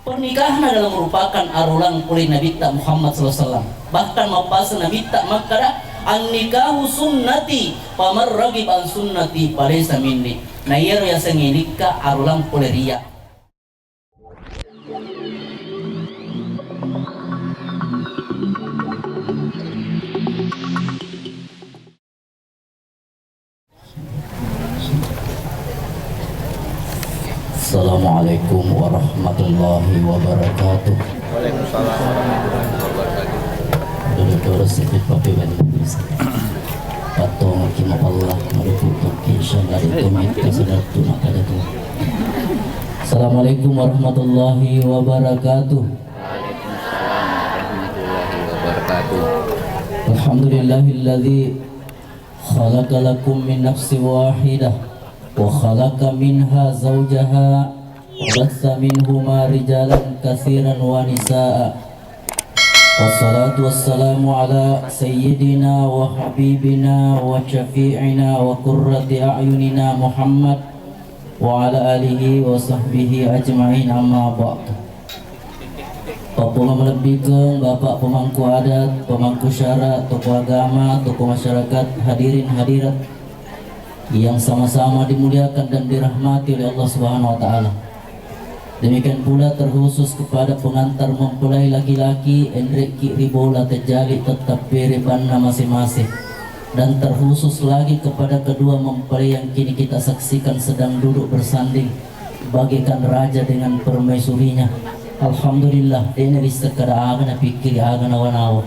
Pernikahan adalah merupakan arulang pulih Nabi Muhammad SAW. Bahkan mapasa Nabi makara an-nikahu sunnati pamar ragib an sunnati palaysa minni. Nah iya yang senginika arulang pulih ria. Assalamualaikum warahmatullahi wabarakatuh. Waalaikumsalam warahmatullahi wabarakatuh. Dulu sedikit papi benis. Patong kima Allah merupakan kisah dari tumit kesedatu nakada tu. Assalamualaikum warahmatullahi wabarakatuh. Waalaikumsalam warahmatullahi wabarakatuh. Alhamdulillahilladzi khalaqa lakum min nafsin wahidah wa khalaqa minha zawjaha wa batha minhuma rijalan katsiran wa nisaa. Wassalatu wassalamu ala sayyidina wa habibina wa syafi'ina wa qurrati a'yunina Muhammad wa ala alihi wa sahbihi ajma'in, amma ba'du. Bapak melebihkan Bapak pemangku adat, pemangku syarat, tokoh agama, tokoh masyarakat, hadirin hadirat yang sama-sama dimuliakan dan dirahmati oleh Allah Subhanahu wa taala. Demikian pula terkhusus kepada pengantar mempelai laki-laki Endrek Ki Ribola Terjali tetap berebanna masing-masing, dan terkhusus lagi kepada kedua mempelai yang kini kita saksikan sedang duduk bersanding bagaikan raja dengan permaisurinya. Alhamdulillah ini sekada agana pikir agana wanawa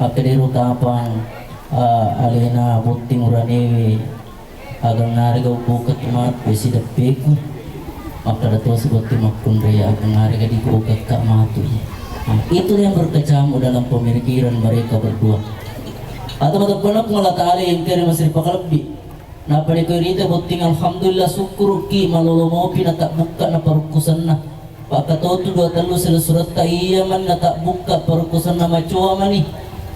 akadiru tapang alena buting uranewe agang nariga bukat imat besi depeku maka datua sebuti makun raya agang nariga dikukat kak matu. Itu yang berkecamuk dalam pemikiran mereka berdua. Atau mata Allah Ta'ala yang kira masih pakalbi napa dikerita buting alhamdulillah syukur ki malolo mopi na tak buka na parukusan na pakatotu dua telu surat ta iya man na tak buka parukusan na macua mani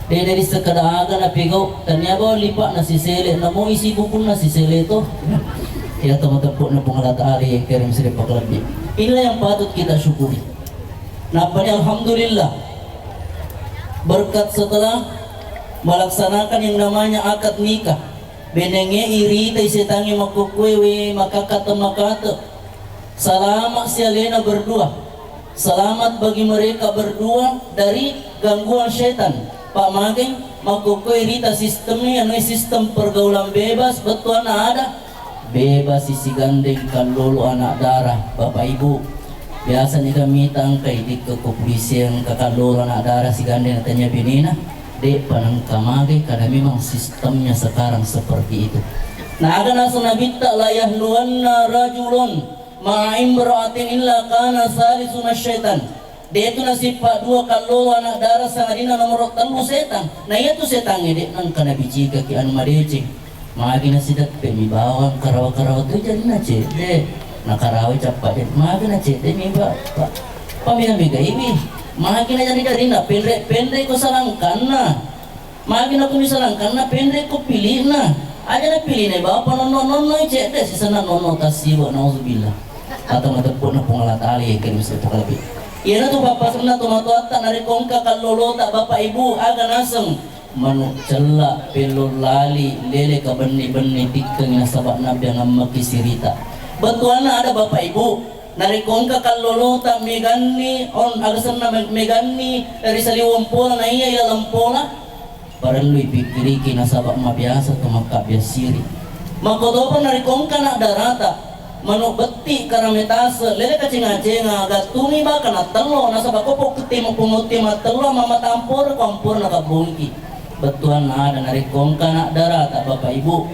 dari sekada aga na pigaw tanya ba lipa na si sele na mo isi bukun na si sele to ya teman-teman na pengalat-ali yang kirim sila pakalbi. Inilah yang patut kita syukuri. Napa ni alhamdulillah berkat setelah melaksanakan yang namanya akad nikah benenge iri tay setangi makukwewe makakata makata. Selamat sialena berdua, selamat bagi mereka berdua dari gangguan setan. Pak Mageng makukwe rita sistemnya anu sistem pergaulan bebas betul ada bebas isi gandeng kalolo anak darah. Bapak Ibu biasanya kami tangkai di kepolisian kalolo anak darah si gandeng tanya binina dek panang kamage karena memang sistemnya sekarang seperti itu. Nah ada nasu nabi tak layah luanna rajulun ma'imra'atin illa kana salisuna syaitan. Dia itu nasib pak dua kalau anak darah sangadina nomor telu setan. Nah itu setan ngedek nang kana biji kaki anu madece. Magi nasidat pemi bawang karawa-karawa tu jadi nace dek. Nah karawa capat dek magi nace dek mi ba. Pamina-miga ini. Magi na jadi na pendek ko salangkan na. Magi na ko misalangkan na pendek ko pilih na. Aja na pilih na bapak nono cek dek sisana nono tasiwa nauzubillah. Atau matapun na pengalat ali yang kirim satu kali. Iya na tu bapak sana tu matuata nari kongka kalolo tak bapak ibu aga naseng manu celak pelul lali lele ka benih-benih tikeng sabak nabi yang maki sirita. Betuana ada bapak ibu nari kongka kalolo tak megani on aga sana megani dari saliwampola na iya ya lampola perlu dipikiri kina sabak ma biasa tu maka biasiri. Makodopan nari kongka nak darata manu beti karametase lele kacing-kacing gatuni ba kana telo nasa bakopok ketimo punguti matelo mama tampur kompur na kabungki. Betuan ada nari kongka nak darata bapak ibu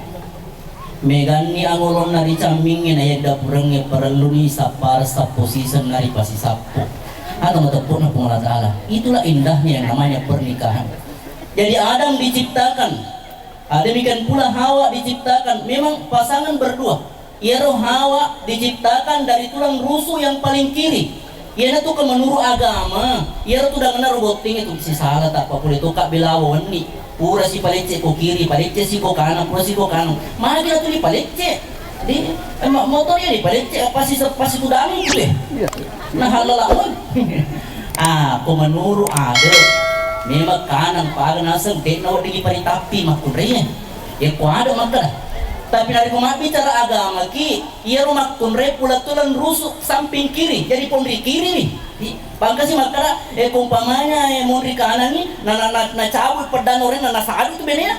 megani angulon nari camingin ayah dapurengnya perlu ni sapar sap posisi nari pasi sapu atau matapun na pengalat Allah. Itulah indahnya yang namanya pernikahan. Jadi Adam diciptakan, demikian pula Hawa diciptakan memang pasangan berdua. Ia roh Hawa diciptakan dari tulang rusuk yang paling kiri. Ia tu menurut agama. Ia tu dah kena roboting itu si salah tak apa boleh tu kak belawan ni. Pura si palece ko kiri, palece si ko kanan, pura si ko kanan. Magi tu ni palece. Di motornya nih pada pasti tudang itu deh. Nah halalawan. Menurut ada memang kanan pagan asal dekna wadi paritapi makunrenya. Ya ku ada maka. Tapi dari kumat bicara agama ki, ia rumah kunre pula tulan rusuk samping kiri, jadi pondri kiri nih. Pangkasi makara kumpamanya mondri kanan nih, na cabut pedang orang na sadu itu bener.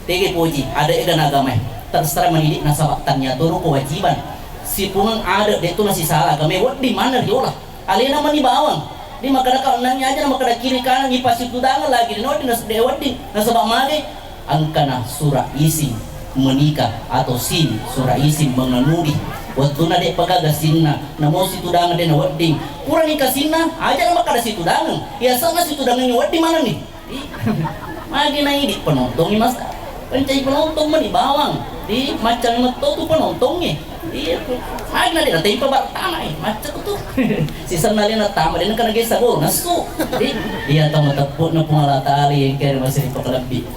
Tege puji, ada edan agama. Terserah mendidik nasabatannya turu kewajiban. Si pungang ada dia tu masih salah agama. Di mana dia lah? Alina mani bawang. Di makara kanannya aja, makara kiri kanan ni pasti tudangan lagi. No di nas dewan di nasabak mage. Angkana surah isim menikah atau sin surah isim mengenudi. Waktu na dek pagagasina, namo si tudangan dia na wedding. Kurang nikah sinna aja nama kada si tudangan. Ya sama si tudangan ni wedding mana nih? Mage na ini penonton ni mas. Pencari penonton mani bawang. Di macam meto tu penontonnya. Iya, magna dia nanti pabar tama macam tu. Si senalin na tama dia kan lagi sago nasu. Dia tahu tepuk na pungalata ali yang kira masih dipakalabbi.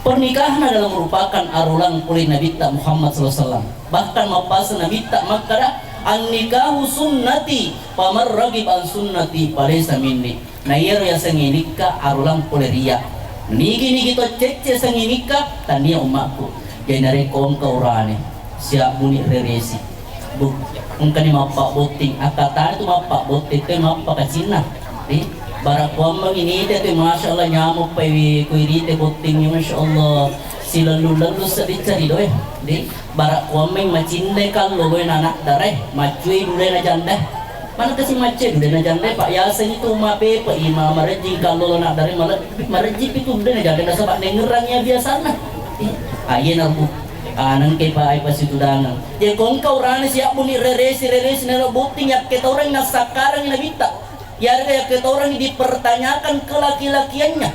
Pernikahan adalah merupakan arulang oleh Nabi Muhammad SAW. Bahkan mapasa Nabi makara an-nikahu sunnati pamar ragib an sunnati palaysa minni. Na iya ya sanginika arulang oleh ria. Nigi to cece sanginika tania umakku. Jangan rekon kaurane siap bunyi reresi bu mungkin mapak boting akatan itu mapak boting itu mapak kacina di barak kuamang ini itu masya Allah nyamuk pewi kuiri itu botingnya masya Allah silalu sedih cari doy di barak kuamang macinde kalau doy anak dareh macui dulu na janda mana kasih macet dulu na janda pak yasin itu mape pak imam marji kalau anak dareh malah marji itu dulu na janda sebab dengerangnya biasa nah ayen aku nang kay pa ay pasitudangan ya kung kaurana siya mo ni reresi na bukti yak kita orang nasakarang nabita ya kaya kita orang dipertanyakan kelaki-lakiannya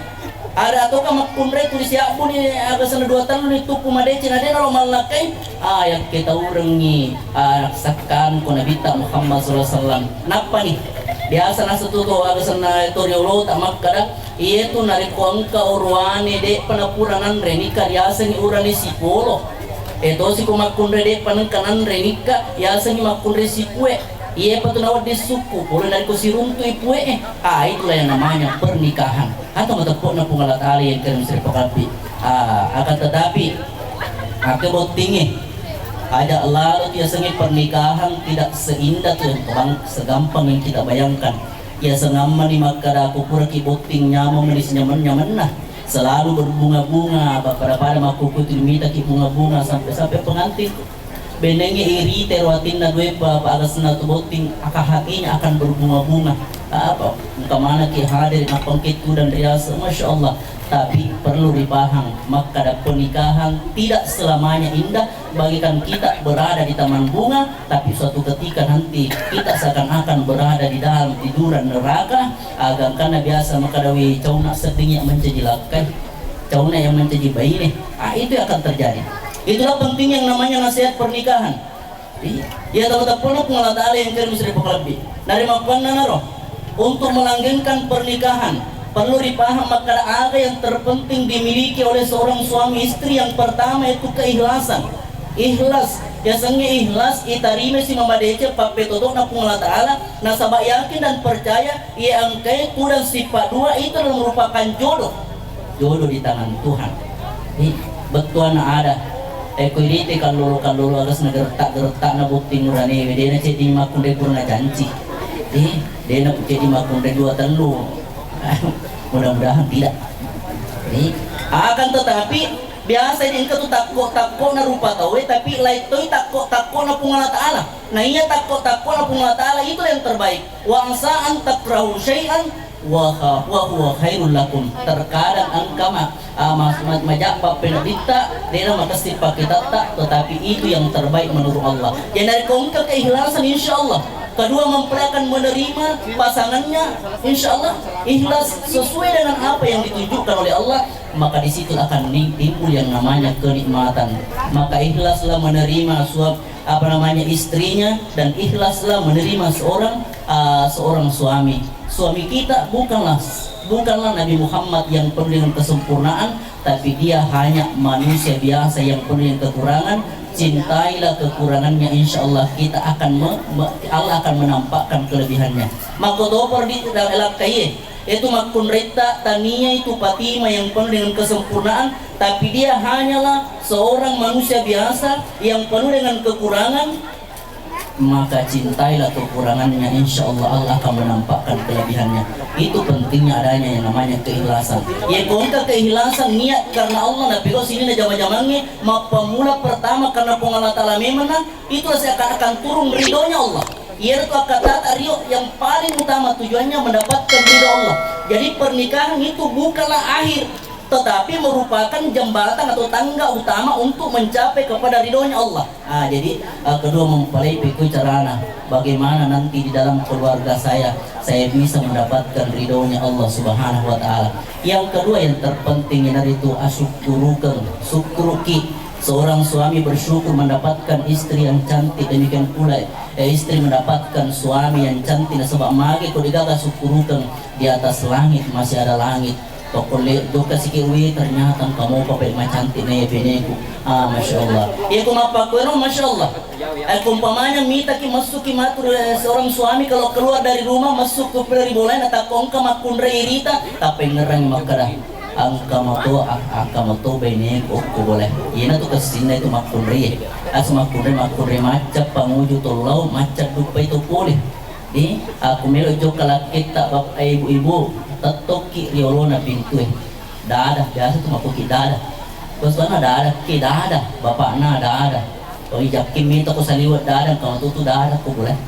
ada atau makpunre tulis siya mo ni agasan 2 tahun ni tupu madeci na din alo malakay yak kita orang ni naksakan ko nabita Muhammad sallallahu alaihi wasallam napa ni biasa na tuto agasan na ito ni ulo tamak kada iya tu narikuang ka urwane de panapurangan renika yasa ni urani si polo eto si kumakundre de panangkanan renika yasa ni makundre si kue iya patunawad di suku polo nariko si runtu ipue itulah yang namanya pernikahan atau matapok na pungalat ali yang kering seri pakapi akan tetapi akibat ada lalu biasanya pernikahan tidak seindah tuh segampang yang kita bayangkan. Ya sengaman ni makara kupura kiboting nyama menis nyaman nah selalu berbunga-bunga pada makuku tilmita ki bunga-bunga sampai pengantin benengnya iri terwatin na dua agas na tuboting hatinya akan berbunga-bunga apa kemana ki hadir napangkitku dan riasa masya Allah. Tapi perlu dipaham maka pernikahan tidak selamanya indah bagikan kita berada di taman bunga tapi suatu ketika nanti kita seakan-akan berada di dalam tiduran neraka agar karena biasa maka dawi cauna sedingnya menjadi lakai cauna yang menjadi bayi nih itu akan terjadi. Itulah penting yang namanya nasihat pernikahan. Ya tahu-tahu penuh pengalat yang kirim seri lebih dari makan naro untuk melanggengkan pernikahan perlu dipaham maka ada yang terpenting dimiliki oleh seorang suami istri. Yang pertama itu keikhlasan. Ikhlas biasanya ikhlas itarime si mamadece papetodo na pungalat ala nasabak yakin dan percaya ia angkai dan sifat dua itu adalah merupakan jodoh di tangan Tuhan. Betul ada kuirite kalau agas na gertak na bukti nurani dia na cedi makunde kurna janji dia na cedi makunde 2 telu mudah-mudahan tidak. Akan tetapi biasa ini engkau takut na rupa tahu tapi lain itu takut na pungalat ala. Nah iya takut na pungalat ala itu yang terbaik. Wa ansaan takrahu syai'an wa huwa khairul lakum. Terkadang angkama majapa penabita dia makasih pakai tak tetapi itu yang terbaik menurut Allah. Yang dari kongka keikhlasan insyaallah. Kedua mempelajari menerima pasangannya insyaallah ikhlas sesuai dengan apa yang ditunjukkan oleh Allah maka di situ akan timbul yang namanya kenikmatan. Maka ikhlaslah menerima istrinya dan ikhlaslah menerima seorang suami kita bukanlah Nabi Muhammad yang penuh dengan kesempurnaan tapi dia hanya manusia biasa yang penuh dengan kekurangan cintailah kekurangannya, insya Allah kita akan Allah akan menampakkan kelebihannya. Maka dopor di dalam kaya itu makun reta tania itu Fatimah yang penuh dengan kesempurnaan, tapi dia hanyalah seorang manusia biasa yang penuh dengan kekurangan. Maka cintailah kekurangannya, insya Allah Allah akan menampakkan kelebihannya. Itu pentingnya adanya yang namanya keikhlasan. Ya kongka keikhlasan niat karena Allah, tapi kau sini na jama-jamangnya pemula pertama karena Allah Ta'ala memang itu akan turun ridhonya Allah. Ia itu kata Rio yang paling utama tujuannya mendapatkan ridho Allah. Jadi pernikahan itu bukanlah akhir, tetapi merupakan jembatan atau tangga utama untuk mencapai kepada ridhonya Allah. Jadi kedua mempelai pikir carana bagaimana nanti di dalam keluarga saya bisa mendapatkan ridhonya Allah Subhanahu wa Ta'ala. Yang kedua yang terpenting itu asyukurukan, syukuruki. Seorang suami bersyukur mendapatkan istri yang cantik, demikian pula istri mendapatkan suami yang cantik. Sebab magi kau digaga syukurukan, di atas langit masih ada langit. Pokoknya doka sikiwi ternyata kamu pakai macam cantik nih beneku. Masya Allah. Ya kumapa kuero masya Allah. Kumpamanya mita ki masuk ki matur seorang suami kalau keluar dari rumah masuk ke peribolan atau kongka makun reirita tapi ngerang makarah. Angka moto beneku ku boleh. Ina tuh kesini itu makun rei. Makun rei macam panguju tolau macam dupa itu boleh. Aku melo jok kalakit tak bapak ibu-ibu tatoki riolona pintu dada biasa tuh makuki dada bosana dada ki dada bapak na dada oh ijak kimi to ko saliwat dada kau tuh dada ko boleh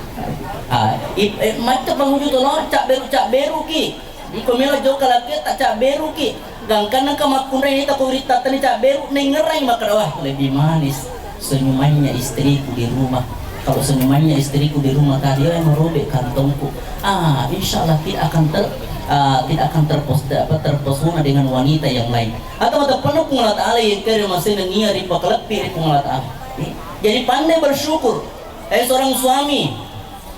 macam penguju tuh lo cak beru ki iko melo jok kalakit tak cak beru ki gangkan nang kamakun ini tak kurita tani cak beru nengerai makrawah lebih manis senyumannya istriku di rumah. Kalau senyumannya istriku di rumah tadi yang merobek kantongku, insya Allah tidak akan terpesona dengan wanita yang lain. Atau penuh pengelat Allah yang kira masih nengia ripa kelepi pengelat Allah. Jadi pandai bersyukur. Seorang suami,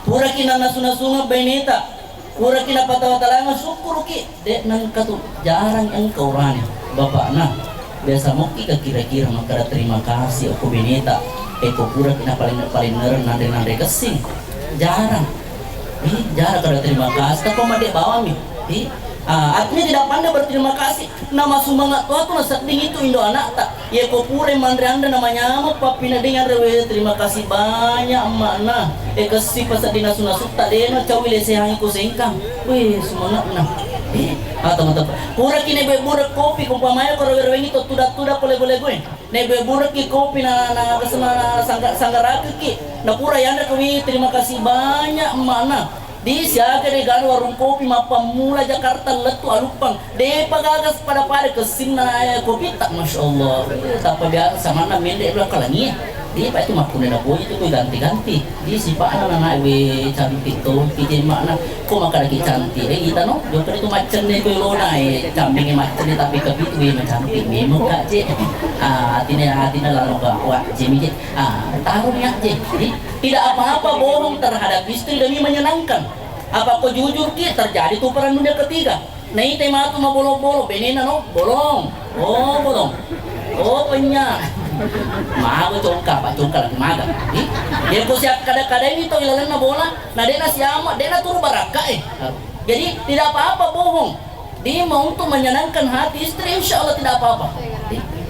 pura kina nasuna beneta, pura kina patawatalangan syukur ki. Dek nang katu jarang yang kau rani, bapak nah. Biasa mau kira-kira maka terima kasih aku beneta. Eko pura kena paling neren nande kesing jarang kada terima kasih tapi made bawa mi artinya tidak pandai berterima kasih. Nama sumangat tua tu nasading itu indo anak tak ya ko pura mandre anda namanya ama papina dengan rewe terima kasih banyak emak nah kasih pasadina sunasut tak dena cawile sehangi ko sengkang weh semangat nah atau pura kini beburak kopi kumpamanya kalau berwengi itu tudak boleh gue nebe burak ki kopi na kesana sanggaraka ki na pura yanda kami terima kasih banyak mana di siaga de ganu warung kopi mapamula Jakarta letu alupang de pagagas pada kesina kopi tak masya Allah tak biasa mana mende belah kalangi di pak itu makuna na boy itu ganti-ganti di si pak anak we cantik tuh kita mana kok makan lagi cantik kita no dokter itu macam ni kau lona campingnya macam ni tapi kepi tu we cantik me muka je hatinya lalu bawa jemi je taruhnya je tidak apa-apa bohong terhadap istri demi menyenangkan. Apa kau jujur ki terjadi tuh perang dunia ketiga. Nah ini tema tu mau bolong benena no bolong penyak mago congkak lagi maga dia ko siap kada-kada ini to ilalan na bola na dena siama dena turu baraka jadi tidak apa-apa bohong dia mau untuk menyenangkan hati istri insya Allah tidak apa-apa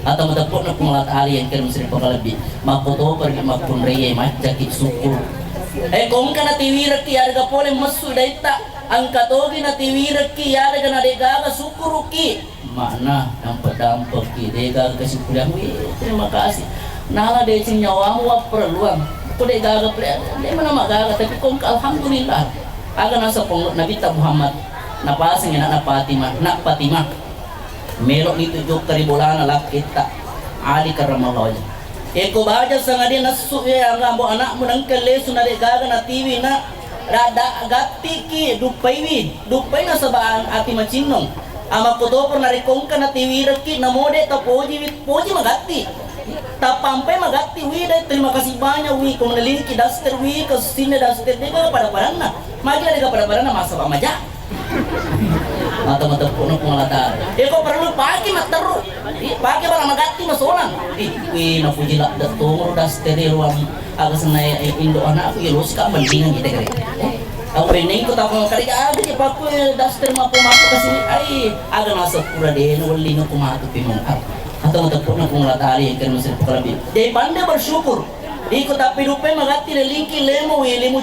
atau betapun na pengelat ali yang kirim sering lebih makoto pergi makun reye macakit syukur kong kana tiwira ki harga pole masu daita angkatogi na tiwira ki harga na degaga syukur ki mana dampak ki dega kesimpulan terima kasih nala de nyawamu perluan ko dega de mana magaga tapi kong alhamdulillah aga nasa pong Nabi Muhammad napasing na Fatimah melok itu jok karibolana lakita ali karamalaw eko baja sangadi nasu ya ngambo anak mo nang kele sunade gaga na TV na rada gatti ki dupai na sabaan ati macinong ama ko do pernah rekongkan na TV reki na mode ta poji magatti tapampai magatti wi dai terima kasih banyak wi ko meneliki daster wi ke sini daster dega pada parana magi dega pada parana masa pamaja atau matapun kung alata ko perlu pakai materu pakai barang magati masolang napujila da tungro da steril wang aga sanay indo anak aku ilus ka bandingan kita kare aku bening ko tapong kari aga di paku daster mapu kasi ay aga nasa pura de no wali no kumatu pimong atau matapun kung alata yang kan masih pekalabi dai banda bersyukur Iko tapi rupai magati na linki lemo lemo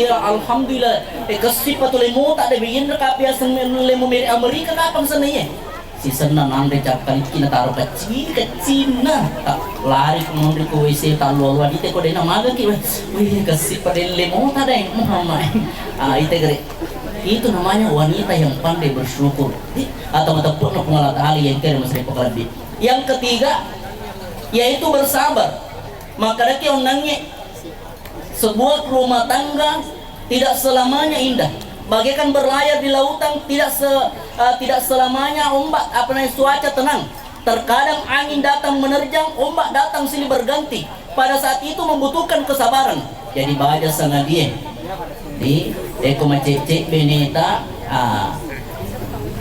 alhamdulillah kasi pa to lemo ta de biyin ka piasan lemo meri Amerika kapang sanay si sana nande cakkan kina taro kecil na tak lari kemudian ko wc talo wadite ko de na maga ki wih kasi pa de lemo ta de Muhammad ite gere itu namanya wanita yang pandai bersyukur atau matapun na pengalat yang kaya masih pekalabi yang ketiga yaitu bersabar. Maka daki onangnya sebuah rumah tangga tidak selamanya indah. Bagaikan berlayar di lautan tidak selamanya ombak cuaca tenang. Terkadang angin datang menerjang, ombak datang silih berganti. Pada saat itu membutuhkan kesabaran. Jadi baca sangat dia. Di eko macecek beneta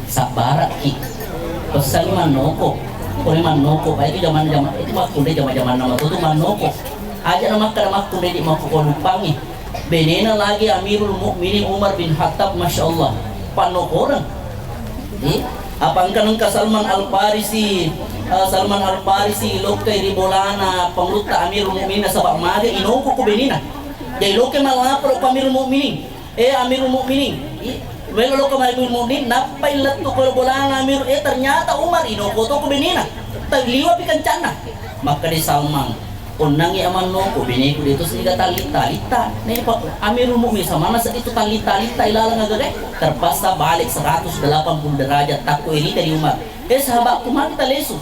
sabar ki. Pesan manoko. Oleh manoko, itu zaman itu waktu dia zaman nama itu manoko. Aja nama kunde di mau lupangi. Benena lagi Amirul Mukminin Umar bin Khattab, masya Allah, panoko orang. Apa engkau Salman Al Farisi, lokai di bolana pengluta Amirul Mukminin sabak mage inoko ku benina. Jadi lokai malah pro Amirul Mukminin. Amirul Mukminin. Melo ko Amirul Mukminin napay letu ko bolana Amir ternyata Umar inokoto ko benina tagliwa pi kancana maka di Salman unangi aman no ko biniku dito siga talita ne pa Amirul Mukminin sama nasa itu talita ilalang agad terpaksa balik 180 derajat takut ini dari Umar sahabat kumang talesu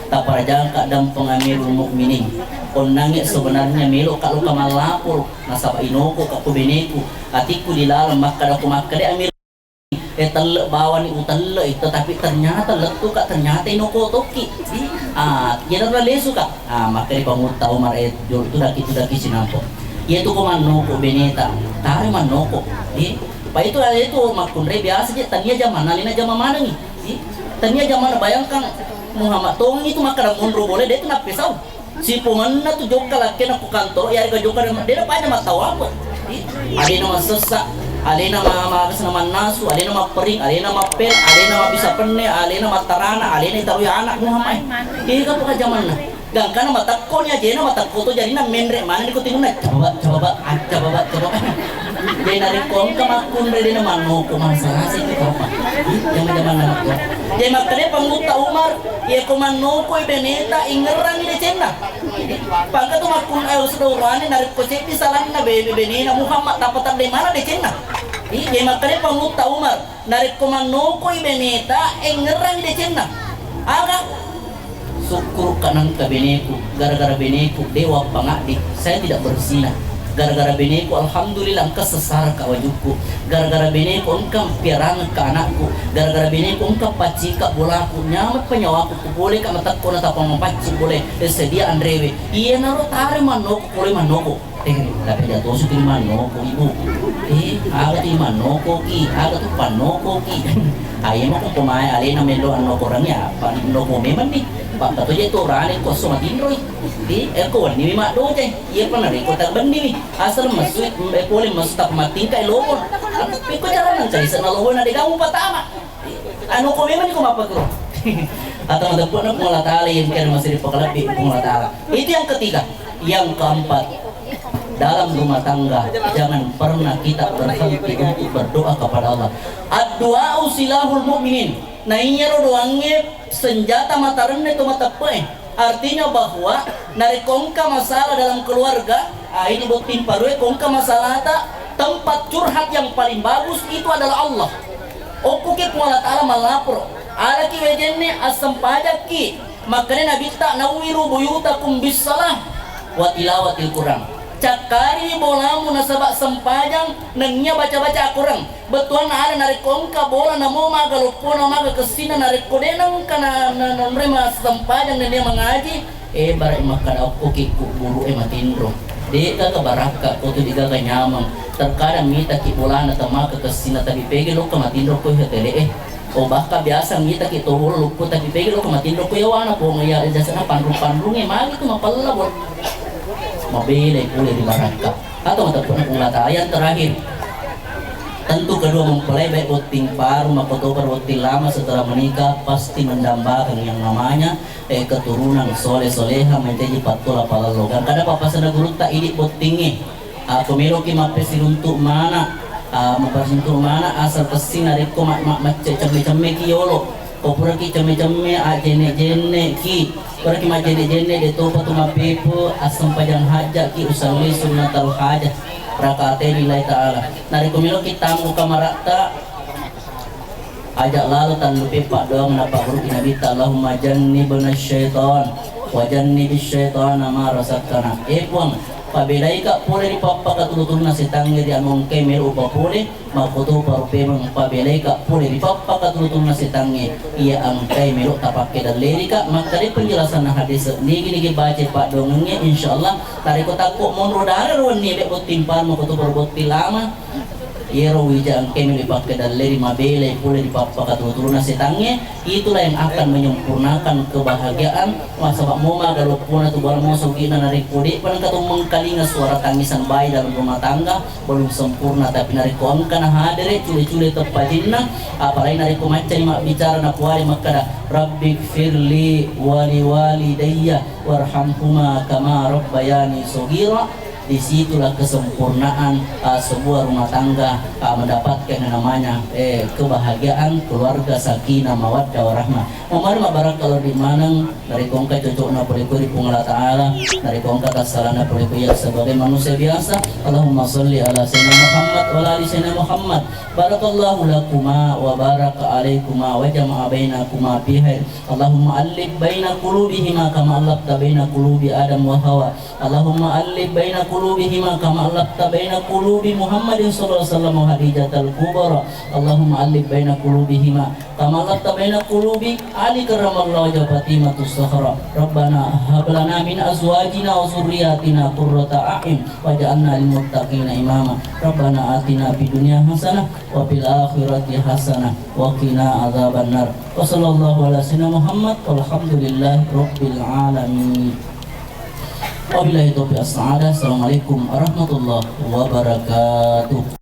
taparajang kadang pengamirul Mukminin unangi sebenarnya melo kalau kamalapur nasaba inoko ka ko biniku atiku dilalang maka aku maka de Amir tele bawa ni utele itu tapi ternyata letu kak ternyata inoko toki ya dah lesu kak maka di panguta Umar itu daki sinampo itu manoko beneta tare manoko pa itu makunre biasa je tania zaman nalina zaman mana nih tania zaman bayangkan Muhammad tong itu maka mundur boleh dia itu nak pisau si pemenang tu jokal laki nak kantor ya harga jokal dia apa aja tahu apa ada nama sesak ada nama nama nasu, ada nama pering, ada nama pel, ada nama bisa penne, ada nama tarana, ada nama tahu ya anak Muhammad. Ini kan bukan zaman nah. Gang kana mata ko niya jena mata ko to jadi na menre mana di kutingon na coba. Jadi dari kong kamakun dari na mano ko masalah sih itu apa? Zaman na ko. Jadi makanya panguta Umar ya ko mano ko beneta ingerang ini cena. Pagka to makun ayo sedurane narik ko cepi salan na benena Muhammad dapat dari mana di cena. Jadi makanya panguta Umar narik ko mano ko beneta ingerang di cena. Aga syukur kanang ka beneku gara-gara beneku dewa pangadi saya tidak berzina gara-gara beneku alhamdulillah engkau sesar ka wajubku gara-gara beneku engkau piarang ka anakku gara-gara beneku engkau paci ka bolaku nyamat penyawaku ku boleh ka matak ko na tapang mapaci boleh sedia andrewe iya naro tare manoko boleh manoko tapi jatuh suki manoko ibu aga tu manoko ki aga tu panoko ki ayo mo kung pumaya alin na melo ano korangnya panoko memang nih Pak tato je to rani ko so matindroy di ko ni ma do je iya pa na ri ko tag bandi ni asal masuit pole mastap mating kay lobon ko jalan nang sa lobon na di kamu patama ano ko memang ko mapagro atau ada pun pengolah ta'ala yang kira masih dipekalapi pengolah ta'ala itu yang ketiga. Yang keempat, dalam rumah tangga jangan pernah kita berhenti untuk berdoa kepada Allah. Ad-du'a silahul mu'minin. Nah ini doangnya senjata mata rene atau mata pe. Artinya bahwa dari kongka masalah dalam keluarga, ini bukti parue kongka masalah tempat curhat yang paling bagus itu adalah Allah. Oku ke Allah Ta'ala malapro. Ada ki wejenne asam pajak ki. Makanya Nabi tak nawiru buyutakum bisalah wa tilawatil Quran. Cakari bolamu nasabak sempajang nengnya baca-baca Quran. Betuan ada narik kongka bola namo maga lupona maga kesina narik kodenang kana nerima sempajang dan dia mengaji. Barai makan aku kiku buru matindro. Deka ka baraka kotu diga ka nyamang. Terkadang mita ki bola na tama ka kesina tapi pegi lo ka matindro ko hetele O baka biasa ngita kita luput tapi pegi lo kematindo ko yawana po ngaya jasa na pandrung magi tu mapalabot mabelay pulih di barangka atau ataupun ayat terakhir. Tentu kedua mempelai baik boting paru makotobar boting lama setelah menikah pasti mendambakan yang namanya keturunan soleh-soleha menjadi patula palalogan. Kada papasana guru tak idik botingnya pemilu ki mapesi untuk mana mapasintur mana asal pesin ari ko mak ceme ki yolo popura ki ceme jene ki pura ki jene de to patu mapepo asam pajang hajat ki usalli sunnatul hajat rakate lillahi ta'ala. Nari kumilo kita muka marakta ajak lalu tan lupi pak doang mendapat huruf nabi Allahumma jannibna syaitan wa jannibis syaitan ma rasakana. Puang pabelai ka pole di papa katulutun na sitangge di among kemer upa pole makutu parupemang pabelai ka pole di papa katulutun na sitangge iya ang kemer tapake dan leri ka makari penjelasan na hadis nigi baca pak dongengnya insyaallah tari ko takko mon rodare ron ni be timpan makutu berboti lama Yero wijang kemi dipakai dan leri mabele pule di papa katulutun na sitangge. Itulah yang akan menyempurnakan kebahagiaan masa pak moma kalau puna tu barang masuk ina narik kudi pan katong mengkalinga suara tangisan bayi dalam rumah tangga belum sempurna tapi narik kon kana hadere cule-cule tepajinna apalagi narik macam mak bicara nak wali makada rabbik firli wali walidayya warhamhuma kama rabbayani saghira. Disitulah kesempurnaan sebuah rumah tangga mendapatkan yang namanya kebahagiaan keluarga sakinah mawaddah warahmah. Umar mabarak kalau di manang dari kongka cocokna perikuri pungala ta'ala dari kongka kasalana perikuri sebagai manusia biasa. Allahumma salli ala sayyidina Muhammad wa ala ali sayyidina Muhammad. Barakallahu lakuma wa baraka alaikuma wa jama'a bainakuma fi khair. Allahumma allif baina qulubihima kama allafta baina qulubi Adam wa Hawa. Allahumma allif baina qulubihima kama allafta baina qulubi Muhammadin sallallahu alaihi wasallam wa Hadijatul Kubra. Allahumma allif baina qulubihima kama allafta baina qulubi Ali karramallahu wajha Fatimatus Zahra. Rabbana hab lana min azwajina wa dhurriyyatina qurrata a'yun waj'alna lil muttaqina imama. Rabbana atina fid dunya hasanah wa fil akhirati hasanah wa qina adzabannar. Wa sallallahu ala sayyidina Muhammad walhamdulillahi rabbil alamin. Wabillahi taufiq as-sa'adah. Assalamualaikum warahmatullahi wabarakatuh.